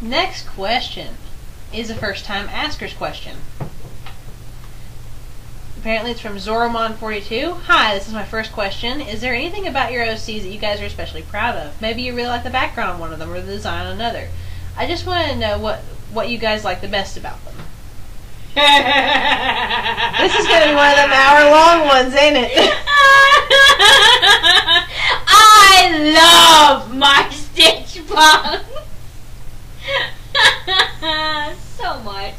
Next question is a first-time asker's question. Apparently it's from Zoromon42. Hi, this is my first question. Is there anything about your OCs that you guys are especially proud of? Maybe you really like the background on one of them or the design on another. I just want to know what you guys like the best about them. This is going to be one of them hour-long ones, ain't it? I love my Stitch Punk so much.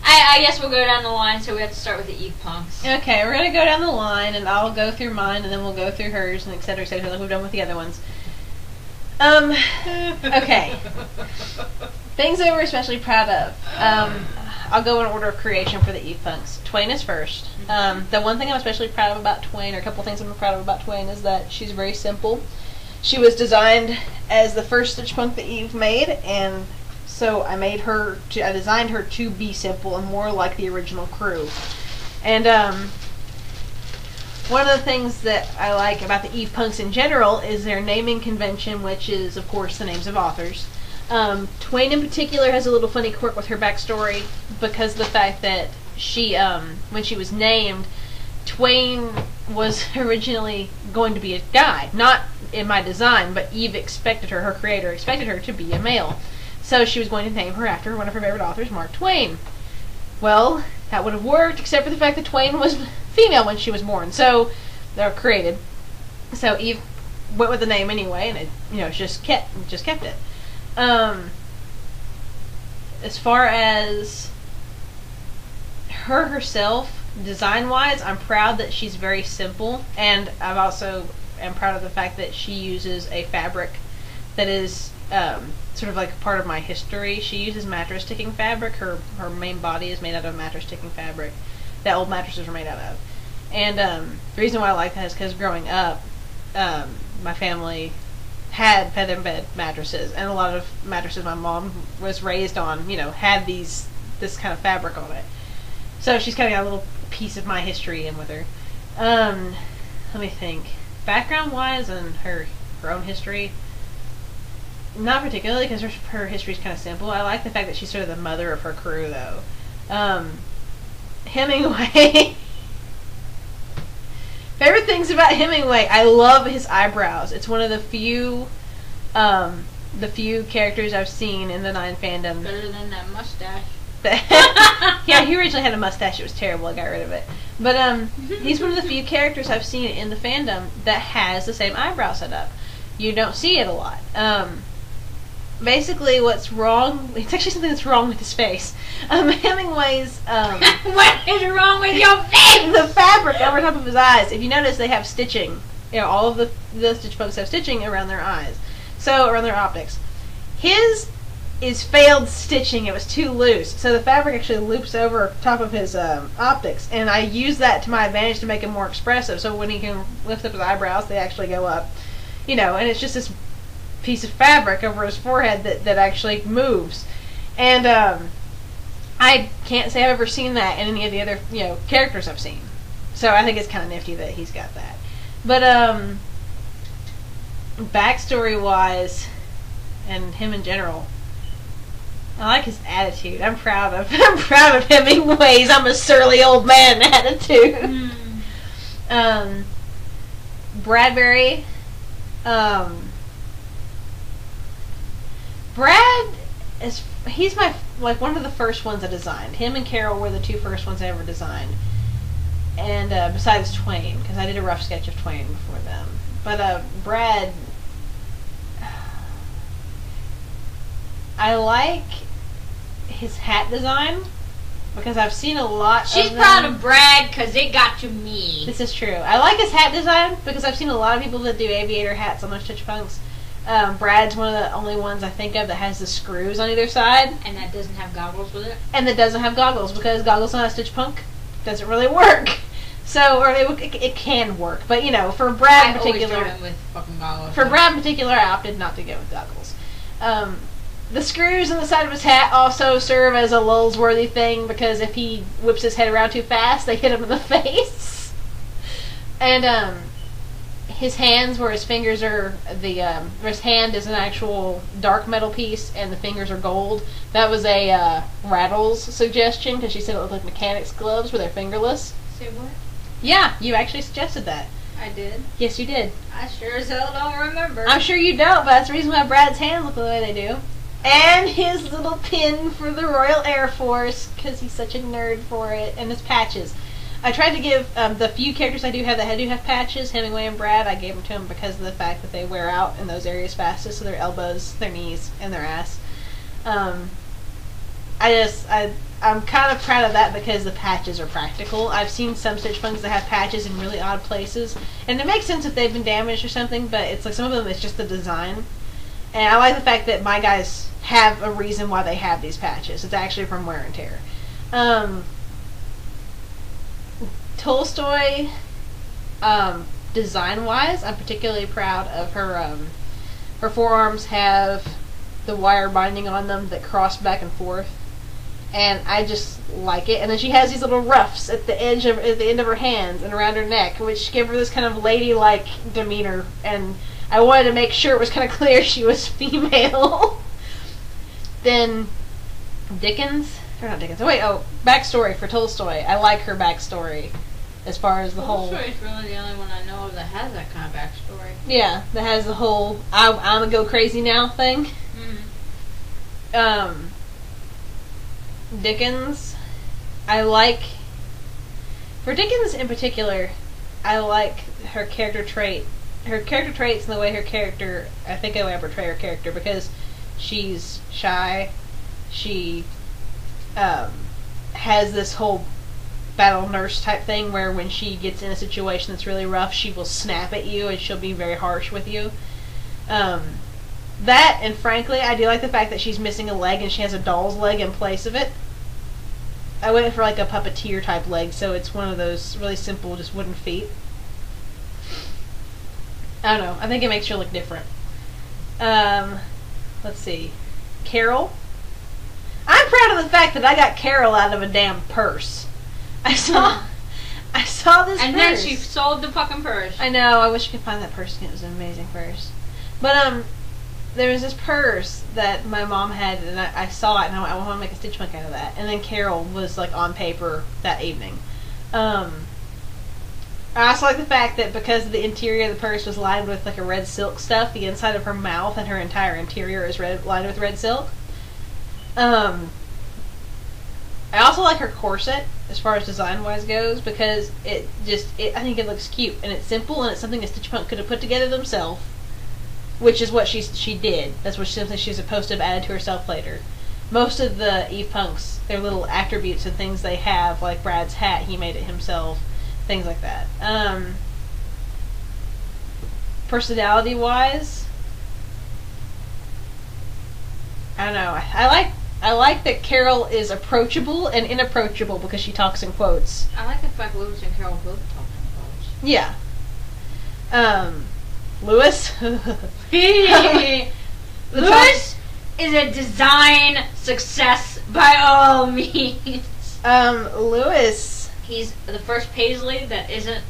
I guess we'll go down the line, so we have to start with the Eve Punks. Okay, we're going to go down the line, and I'll go through mine, and then we'll go through hers, and et cetera, like we've done with the other ones. Okay. Things that we're especially proud of. I'll go in order of creation for the Eve Punks. Twain is first. The one thing I'm especially proud of about Twain, or a couple things I'm proud of about Twain, is that she's very simple. She was designed as the first Stitch Punk that Eve made, and so I designed her to be simple and more like the original crew. And one of the things that I like about the Eve Punks in general is their naming convention, which is, of course, the names of authors. Twain in particular has a little funny quirk with her backstory because of the fact that she, when she was named, Twain was originally going to be a guy. Not in my design, but Eve expected her creator expected her to be a male. So she was going to name her after one of her favorite authors, Mark Twain. Well, that would have worked, except for the fact that Twain was female when she was born. So they were created. So Eve went with the name anyway, and it, just kept it. As far as her herself, design-wise, I'm proud that she's very simple, and I also am proud of the fact that she uses a fabric that is sort of like part of my history. She uses mattress ticking fabric. Her main body is made out of mattress ticking fabric that old mattresses were made out of. And the reason why I like that is because growing up, my family had feather bed mattresses, and a lot of mattresses my mom was raised on, had this kind of fabric on it. So she's kind of got a little piece of my history in with her. Let me think. Background-wise and her own history, not particularly, because her history is kind of simple. I like the fact that she's sort of the mother of her crew, though. Hemingway. Favorite things about Hemingway, I love his eyebrows. It's one of the few characters I've seen in the 9 fandom. Better than that mustache. Yeah, he originally had a mustache. It was terrible. I got rid of it. But he's one of the few characters I've seen in the fandom that has the same eyebrow setup. You don't see it a lot. Basically, what's wrong? It's actually something that's wrong with his face. Hemingway's what is wrong with your face? The fabric over top of his eyes. If you notice, they have stitching. All of the Stitch Punks have stitching around their eyes, so around their optics. His is failed stitching. It was too loose, so the fabric actually loops over top of his optics, and I use that to my advantage to make him more expressive. So when he can lift up his eyebrows, they actually go up. And it's just this piece of fabric over his forehead that actually moves. And I can't say I've ever seen that in any of the other characters I've seen. So I think it's kind of nifty that he's got that. But backstory wise, and him in general, I like his attitude. I'm proud of Hemingway's "I'm a surly old man" attitude. Bradbury. Brad he's one of the first ones I designed. Him and Carol were the 2 first ones I ever designed. And besides Twain, because I did a rough sketch of Twain before them. But Brad, I like his hat design because I've seen a lot She's of them. proud of Brad because it got to me. This is true. I like his hat design because I've seen a lot of people that do aviator hats on their Stitch Punks. Brad's one of the only ones I think of that has the screws on either side. And that doesn't have goggles with it? And that doesn't have goggles, because goggles on a Stitch Punk doesn't really work. So, or it can work, but for Brad in particular, always with fucking goggles. For Brad in particular, I opted not to go with goggles. The screws on the side of his hat also serve as a Lulzworthy thing, because if he whips his head around too fast, they hit him in the face. And his hands, where his fingers are his hand is an actual dark metal piece, and the fingers are gold. That was a Rattle's suggestion because she said it looked like mechanics gloves, where they're fingerless. Say what? Yeah, you actually suggested that. I did. Yes, you did. I sure as hell don't remember. I'm sure you don't, but that's the reason why Brad's hands look the way they do. And his little pin for the Royal Air Force, because he's such a nerd for it, and his patches. I tried to give the few characters I do have that do have patches, Hemingway and Brad, I gave them to them because of the fact that they wear out in those areas fastest, so their elbows, their knees, and their ass. I'm kind of proud of that because the patches are practical. I've seen some Stitch Punks that have patches in really odd places, and it makes sense if they've been damaged or something, but it's like some of them it's just the design. And I like the fact that my guys have a reason why they have these patches. It's actually from wear and tear. Tolstoy, design-wise, I'm particularly proud of her. Her forearms have the wire binding on them that cross back and forth, and I just like it. And then she has these little ruffs at the end of her hands and around her neck, which give her this kind of ladylike demeanor. And I wanted to make sure it was kind of clear she was female. Then Dickens, or not Dickens. Backstory for Tolstoy. I like her backstory. As far as the whole... Tolstoy's really the only one I know of that has that kind of backstory. Yeah, that has the whole I'm a go crazy now thing. Mm-hmm. Dickens, I like... For Dickens in particular, I like her character trait. Her character traits and the way her character... I think the way I portray her character, because she's shy. She has this whole battle nurse type thing where when she gets in a situation that's really rough, she will snap at you and she'll be very harsh with you. That, and frankly, I do like the fact that she's missing a leg and she has a doll's leg in place of it. I went for like a puppeteer type leg, so it's one of those really simple, just wooden feet. I don't know. I think it makes her look different. Let's see. Carol. I'm proud of the fact that I got Carol out of a damn purse. I saw this and purse. then she sold the fucking purse. I know. I wish I could find that purse again. It was an amazing purse. But there was this purse that my mom had, and I saw it, and I want to make a Stitch Punk out of that. And then Carol was like on paper that evening. I also like the fact that because the interior of the purse was lined with like a red silk stuff, the inside of her mouth and her entire interior is lined with red silk. I also like her corset as far as design wise goes because I think it looks cute and it's simple and it's something a Stitch Punk could have put together themselves, which is what she did. That's what something she's supposed to have added to herself later. Most of the Eve Punks, their little attributes and things they have, like Brad's hat, he made it himself, things like that. Personality wise, I don't know. I like that Carol is approachable and inapproachable because she talks in quotes. I like the fact Lewis and Carol both talk in quotes. Yeah. Lewis? Lewis is a design success by all means. Lewis. He's the first Paisley that isn't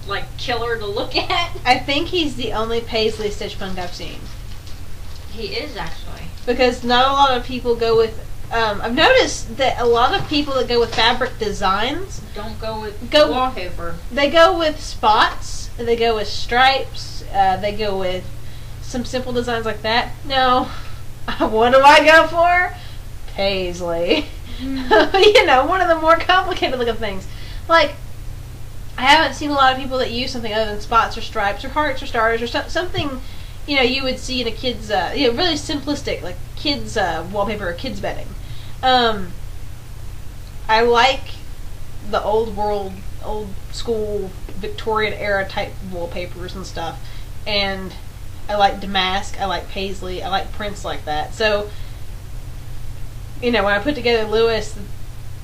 like killer to look at. I think he's the only Paisley Stitch Punk I've seen. He is actually. Because not a lot of people go with... I've noticed that a lot of people that go with fabric designs... Don't go with wallpaper. They go with spots. They go with stripes. They go with some simple designs like that. No. What do I go for? Paisley. You know, one of the more complicated looking things. Like, I haven't seen a lot of people that use something other than spots or stripes or hearts or stars or something... You know, you would see in a kid's, really simplistic, like kids' wallpaper or kids' bedding. I like the old school Victorian era type wallpapers and stuff. And I like Damask, I like Paisley, I like prints like that. So, you know, when I put together Lewis,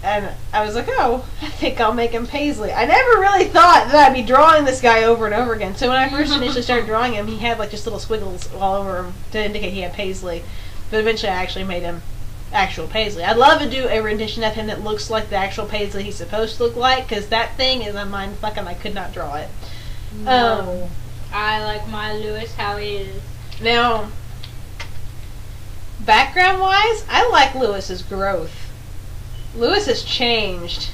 and I was like, oh, I think I'll make him Paisley. I never really thought that I'd be drawing this guy over and over again. So when I first initially started drawing him, he had like just little squiggles all over him to indicate he had Paisley. But eventually I actually made him actual Paisley. I'd love to do a rendition of him that looks like the actual Paisley he's supposed to look like, because that thing is on mind fucking I could not draw it. No. I like my Lewis how he is. Now, background-wise, I like Lewis's growth. Lewis has changed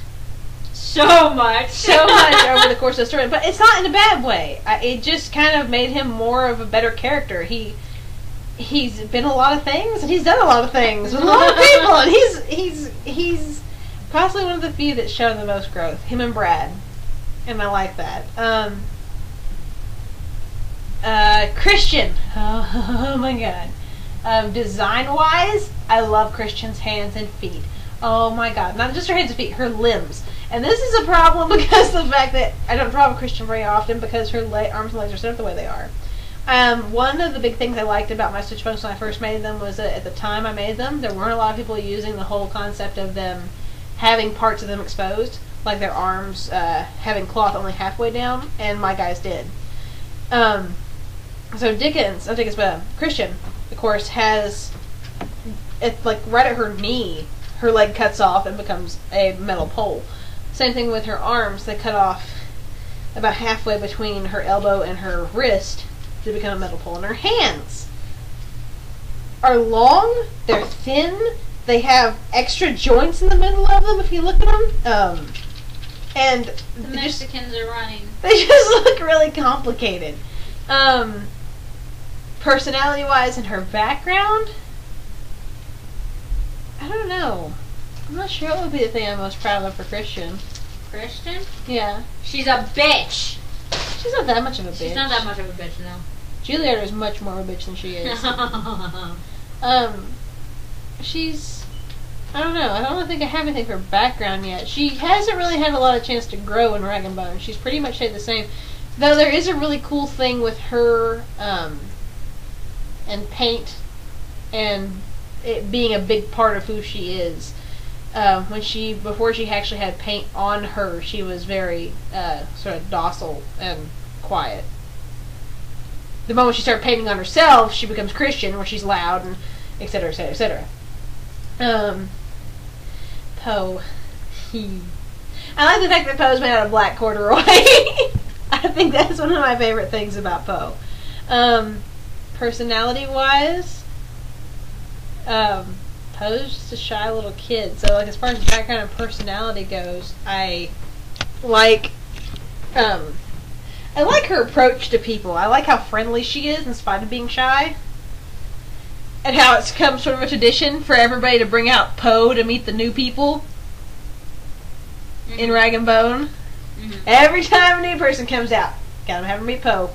So much. so much over the course of the story, but it's not in a bad way. It just kind of made him more of a better character. He's been a lot of things, and he's done a lot of things with a lot of people, and he's possibly one of the few that's shown the most growth. Him and Brad, and I like that. Christian. Oh my god. Design-wise, I love Christian's hands and feet. Oh my god. Not just her hands and feet, her limbs. And this is a problem because of the fact that I don't draw with Christian very often because her arms and legs are set up the way they are. One of the big things I liked about my Stitch Bones when I first made them was that at the time I made them, there weren't a lot of people using the whole concept of them having parts of them exposed, like their arms having cloth only halfway down, and my guys did. So Christian, of course, has, it's like right at her knee, her leg cuts off and becomes a metal pole. Same thing with her arms, they cut off about halfway between her elbow and her wrist to become a metal pole. And her hands are long, they're thin, they have extra joints in the middle of them if you look at them. And the Mexicans are running. They just look really complicated. Personality-wise and her background, I don't know. I'm not sure what would be the thing I'm most proud of for Christian. Christian? Yeah. She's a bitch. She's not that much of a bitch. She's not that much of a bitch, no. Juliet is much more of a bitch than she is. She's, I don't know. I don't think I have anything for background yet. She hasn't really had a lot of chance to grow in RagNBone. She's pretty much stayed the same. Though there is a really cool thing with her and paint and it being a big part of who she is. Before she actually had paint on her, she was very sort of docile and quiet. The moment she started painting on herself, she becomes Christian, where she's loud and etc. etc. etc. Poe. I like the fact that Poe's made out of black corduroy. I think that's one of my favorite things about Poe. Personality-wise, Poe's just a shy little kid. So, like, as far as background and personality goes, I like her approach to people. I like how friendly she is in spite of being shy. And how it's become sort of a tradition for everybody to bring out Poe to meet the new people in RagNBone. Every time a new person comes out, gotta have her meet Poe.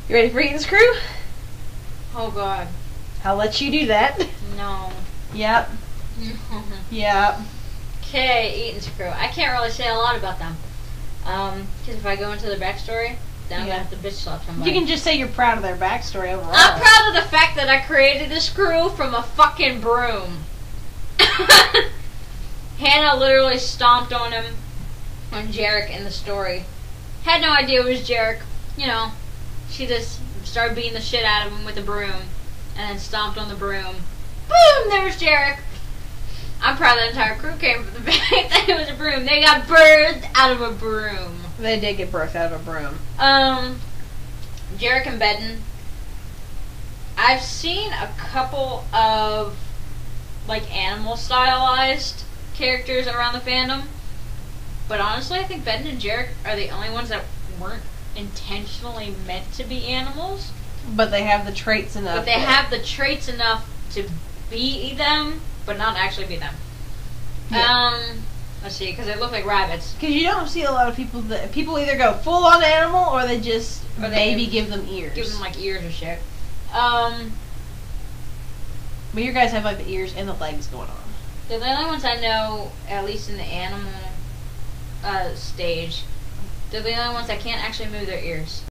You ready for Eaton's Crew? Oh god. I'll let you do that. No. Yep. Yep. Okay, Eaton's Crew. I can't really say a lot about them. Because if I go into their backstory, then I'm gonna have to bitch slap somebody. You can just say you're proud of their backstory overall. I'm proud of the fact that I created this crew from a fucking broom. Hannah literally stomped on him when Jarek in the story. Had no idea it was Jarek. You know, she just started beating the shit out of him with a broom and then stomped on the broom. Boom! There's Jarek. I'm proud the entire crew came from the fact that it was a broom. They got birthed out of a broom. They did get birthed out of a broom. Jarek and Bedden. I've seen a couple of like animal stylized characters around the fandom, but honestly I think Bedden and Jarek are the only ones that weren't intentionally meant to be animals. But they have the traits enough. But they have the traits enough to be them, but not actually be them. Yeah. Let's see, because they look like rabbits. Because you don't see a lot of people that people either go full on animal or they just maybe give them ears. Give them like ears or shit. But your guys have like the ears and the legs going on. They're the only ones I know, at least in the animal stage. They're the only ones that can't actually move their ears.